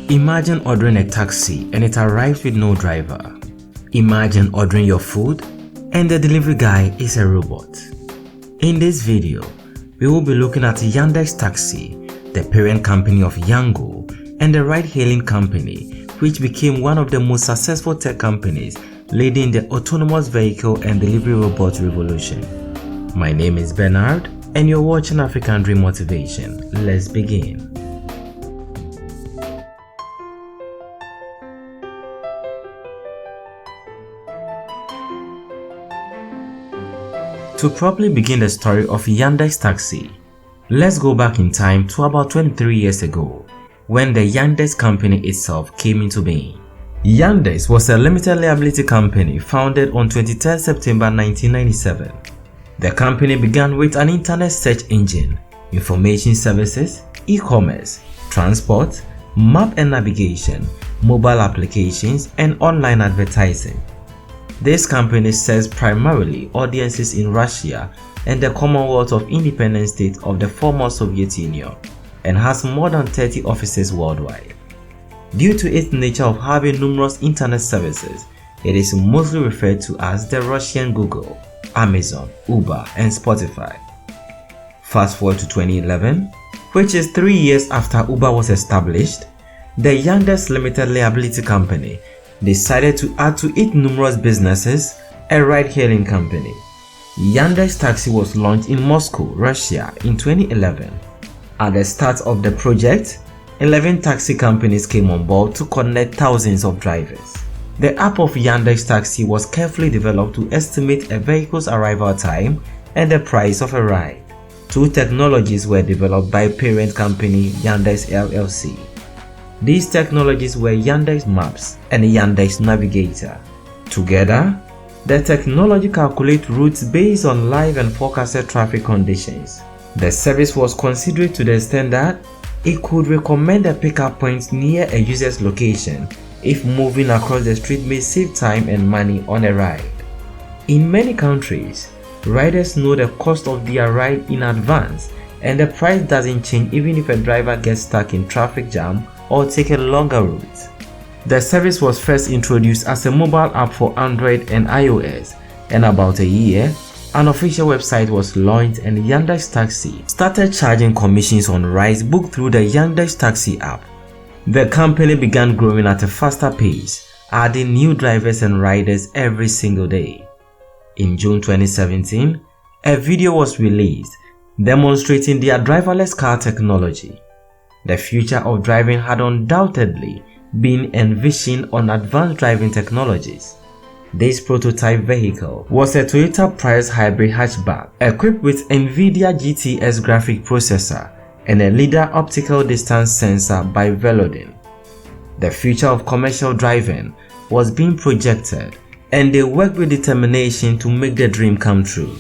Imagine ordering a taxi and it arrives with no driver. Imagine ordering your food and the delivery guy is a robot. In this video, we will be looking at Yandex Taxi, the parent company of Yango, and the ride-hailing company, which became one of the most successful tech companies leading the autonomous vehicle and delivery robot revolution. My name is Bernard, and you're watching African Dream Motivation. Let's begin. To properly begin the story of Yandex Taxi, let's go back in time to about 23 years ago, when the Yandex company itself came into being. Yandex was a limited liability company founded on 23 September 1997. The company began with an internet search engine, information services, e-commerce, transport, map and navigation, mobile applications, and online advertising. This company serves primarily audiences in Russia and the Commonwealth of Independent States of the former Soviet Union and has more than 30 offices worldwide. Due to its nature of having numerous internet services, it is mostly referred to as the Russian Google, Amazon, Uber, and Spotify. Fast forward to 2011, which is 3 years after Uber was established, the Yandex Limited Liability Company decided to add to its numerous businesses a ride-hailing company. Yandex Taxi was launched in Moscow, Russia in 2011. At the start of the project, 11 taxi companies came on board to connect thousands of drivers. The app of Yandex Taxi was carefully developed to estimate a vehicle's arrival time and the price of a ride. Two technologies were developed by parent company Yandex LLC. These technologies were Yandex Maps and Yandex Navigator. Together, the technology calculates routes based on live and forecasted traffic conditions. The service was considerate to the extent that it could recommend a pickup point near a user's location if moving across the street may save time and money on a ride. In many countries, riders know the cost of their ride in advance and the price doesn't change even if a driver gets stuck in traffic jam or take a longer route. The service was first introduced as a mobile app for Android and iOS, and about a year, an official website was launched and Yandex Taxi started charging commissions on rides booked through the Yandex Taxi app. The company began growing at a faster pace, adding new drivers and riders every single day. In June 2017, a video was released demonstrating their driverless car technology. The future of driving had undoubtedly been envisioned on advanced driving technologies. This prototype vehicle was a Toyota Prius hybrid hatchback equipped with NVIDIA GTX graphic processor and a LiDAR optical distance sensor by Velodyne. The future of commercial driving was being projected, and they worked with determination to make the dream come true.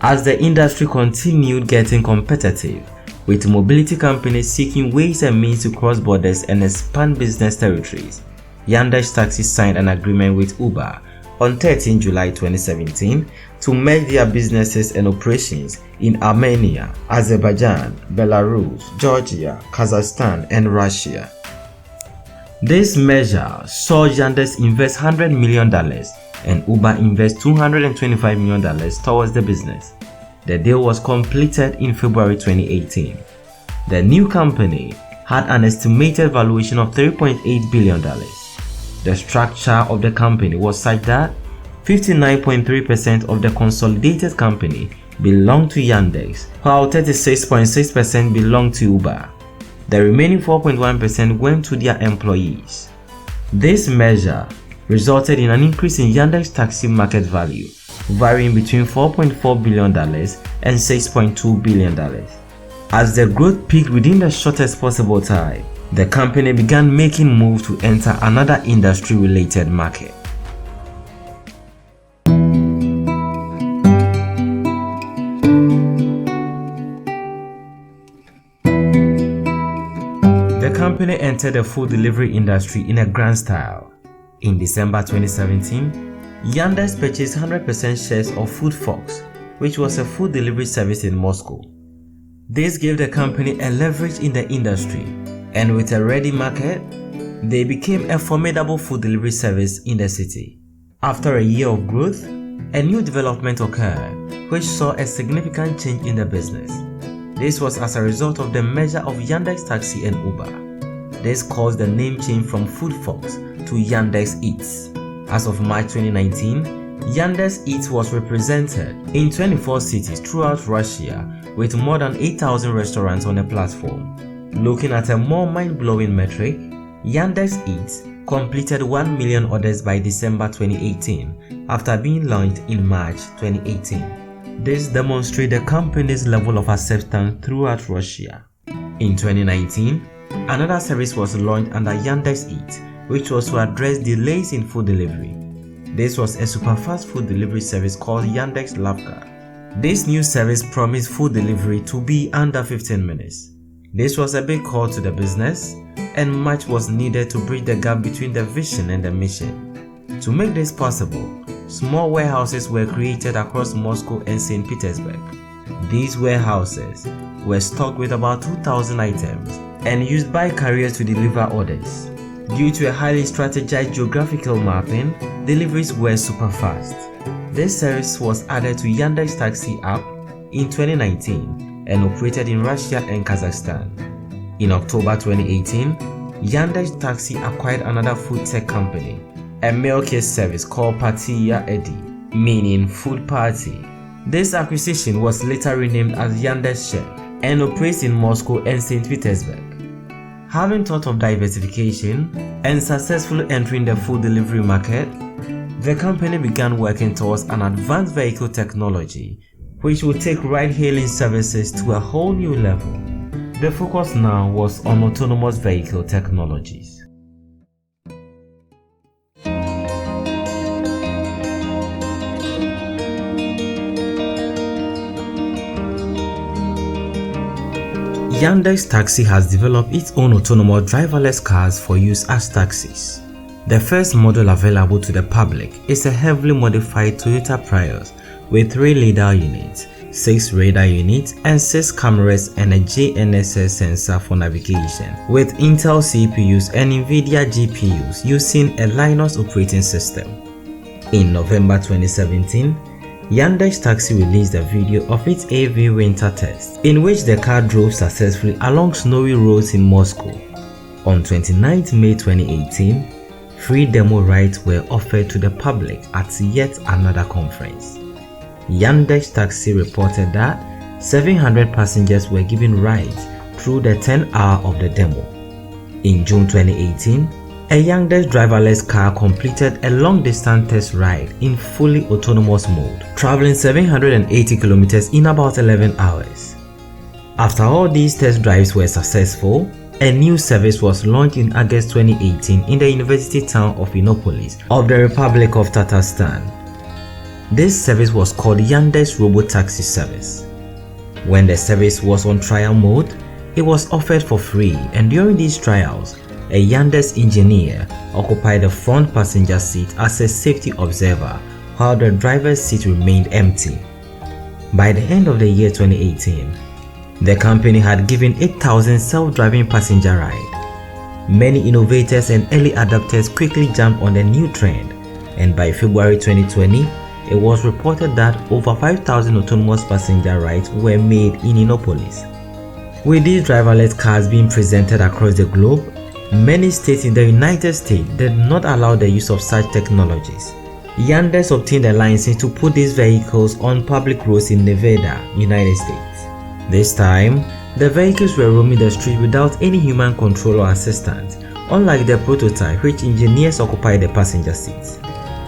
As the industry continued getting competitive, with mobility companies seeking ways and means to cross borders and expand business territories, Yandex Taxi signed an agreement with Uber on 13 July 2017 to merge their businesses and operations in Armenia, Azerbaijan, Belarus, Georgia, Kazakhstan, and Russia. This measure saw Yandex invest $100 million and Uber invest $225 million towards the business. The deal was completed in February 2018. The new company had an estimated valuation of $3.8 billion. The structure of the company was such that 59.3% of the consolidated company belonged to Yandex, while 36.6% belonged to Uber. The remaining 4.1% went to their employees. This measure resulted in an increase in Yandex Taxi market value, varying between $4.4 billion and $6.2 billion. As the growth peaked within the shortest possible time, the company began making moves to enter another industry-related market. The company entered the food delivery industry in a grand style. In December 2017, Yandex purchased 100% shares of Food Fox, which was a food delivery service in Moscow. This gave the company a leverage in the industry and with a ready market, they became a formidable food delivery service in the city. After a year of growth, a new development occurred which saw a significant change in the business. This was as a result of the merger of Yandex Taxi and Uber. This caused the name change from Food Fox to Yandex Eats. As of March 2019, Yandex Eats was represented in 24 cities throughout Russia with more than 8,000 restaurants on the platform. Looking at a more mind-blowing metric, Yandex Eats completed 1 million orders by December 2018 after being launched in March 2018. This demonstrates the company's level of acceptance throughout Russia. In 2019, another service was launched under Yandex Eats, which was to address delays in food delivery. This was a super-fast food delivery service called Yandex Lavka. This new service promised food delivery to be under 15 minutes. This was a big call to the business, and much was needed to bridge the gap between the vision and the mission. To make this possible, small warehouses were created across Moscow and St. Petersburg. These warehouses were stocked with about 2,000 items and used by carriers to deliver orders. Due to a highly strategized geographical mapping, deliveries were super fast. This service was added to Yandex Taxi app in 2019 and operated in Russia and Kazakhstan. In October 2018, Yandex Taxi acquired another food tech company, a meal kit service called Partiya Edi, meaning food party. This acquisition was later renamed as Yandex Chef and operates in Moscow and St. Petersburg. Having thought of diversification and successfully entering the food delivery market, the company began working towards an advanced vehicle technology which would take ride-hailing services to a whole new level. The focus now was on autonomous vehicle technologies. Yandex Taxi has developed its own autonomous driverless cars for use as taxis. The first model available to the public is a heavily modified Toyota Prius with 3 lidar units, 6 radar units, and 6 cameras and a GNSS sensor for navigation, with Intel CPUs and NVIDIA GPUs using a Linux operating system. In November 2017, Yandex Taxi released a video of its AV winter test, in which the car drove successfully along snowy roads in Moscow. On 29 May 2018, free demo rides were offered to the public at yet another conference. Yandex Taxi reported that 700 passengers were given rides through the 10-hour of the demo. In June 2018, a Yandex driverless car completed a long-distance test ride in fully autonomous mode, traveling 780 kilometers in about 11 hours. After all these test drives were successful, a new service was launched in August 2018 in the university town of Innopolis of the Republic of Tatarstan. This service was called Yandex Robotaxi Service. When the service was on trial mode, it was offered for free, and during these trials, a Yandex engineer occupied the front passenger seat as a safety observer while the driver's seat remained empty. By the end of the year 2018, the company had given 8,000 self-driving passenger rides. Many innovators and early adopters quickly jumped on the new trend, and by February 2020, it was reported that over 5,000 autonomous passenger rides were made in Innopolis. With these driverless cars being presented across the globe, many states in the United States did not allow the use of such technologies. Yandex obtained a license to put these vehicles on public roads in Nevada, United States. This time, the vehicles were roaming the street without any human control or assistance, unlike the prototype which engineers occupied the passenger seats.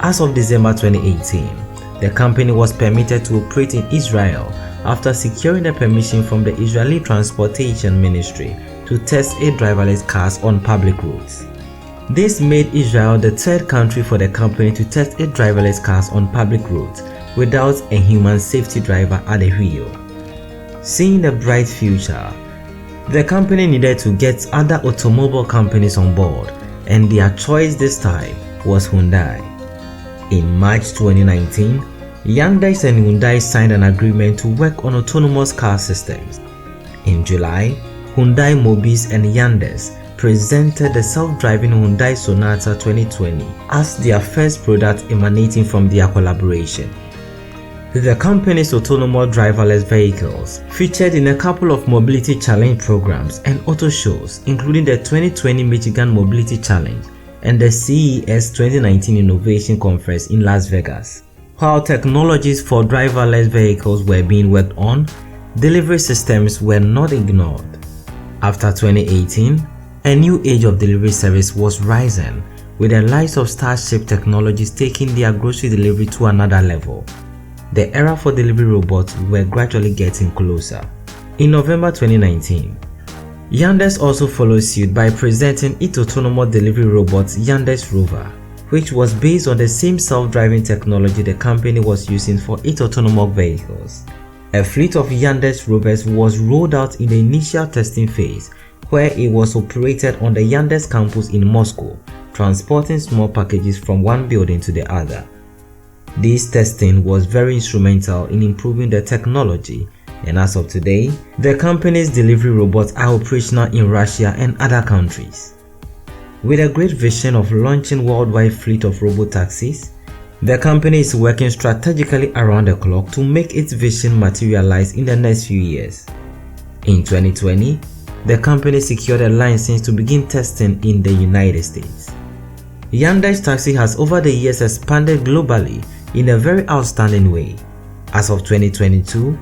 As of December 2018, the company was permitted to operate in Israel after securing a permission from the Israeli Transportation Ministry to test 8 driverless cars on public roads. This made Israel the 3rd country for the company to test 8 driverless cars on public roads without a human safety driver at the wheel. Seeing the bright future, the company needed to get other automobile companies on board, and their choice this time was Hyundai. In March 2019, Yandex and Hyundai signed an agreement to work on autonomous car systems. In July, Hyundai Mobis and Yandex presented the self-driving Hyundai Sonata 2020 as their first product emanating from their collaboration. The company's autonomous driverless vehicles featured in a couple of mobility challenge programs and auto shows, including the 2020 Michigan Mobility Challenge and the CES 2019 Innovation Conference in Las Vegas. While technologies for driverless vehicles were being worked on, delivery systems were not ignored. After 2018, a new age of delivery service was rising, with the likes of Starship Technologies taking their grocery delivery to another level. The era for delivery robots were gradually getting closer. In November 2019, Yandex also followed suit by presenting its autonomous delivery robot Yandex Rover, which was based on the same self-driving technology the company was using for its autonomous vehicles. A fleet of Yandex Rovers was rolled out in the initial testing phase, where it was operated on the Yandex campus in Moscow, transporting small packages from one building to the other. This testing was very instrumental in improving the technology, and as of today, the company's delivery robots are operational in Russia and other countries. With a great vision of launching worldwide fleet of robotaxis, the company is working strategically around the clock to make its vision materialize in the next few years. In 2020, the company secured a license to begin testing in the United States. Yandex Taxi has over the years expanded globally in a very outstanding way. As of 2022,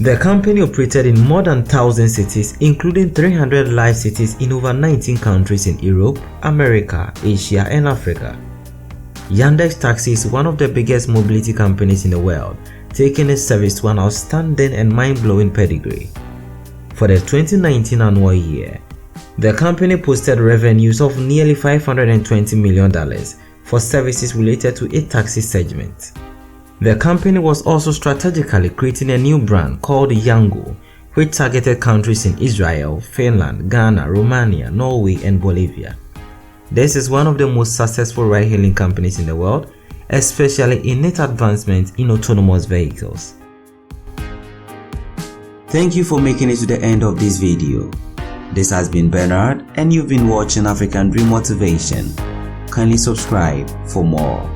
the company operated in more than 1,000 cities, including 300 live cities in over 19 countries in Europe, America, Asia, and Africa. Yandex Taxi is one of the biggest mobility companies in the world, taking its service to an outstanding and mind-blowing pedigree. For the 2019 annual year, the company posted revenues of nearly $520 million for services related to its taxi segment. The company was also strategically creating a new brand called Yango, which targeted countries in Israel, Finland, Ghana, Romania, Norway, and Bolivia. This is one of the most successful ride-hailing companies in the world, especially in its advancement in autonomous vehicles. Thank you for making it to the end of this video. This has been Bernard, and you've been watching African Dream Motivation. Kindly subscribe for more.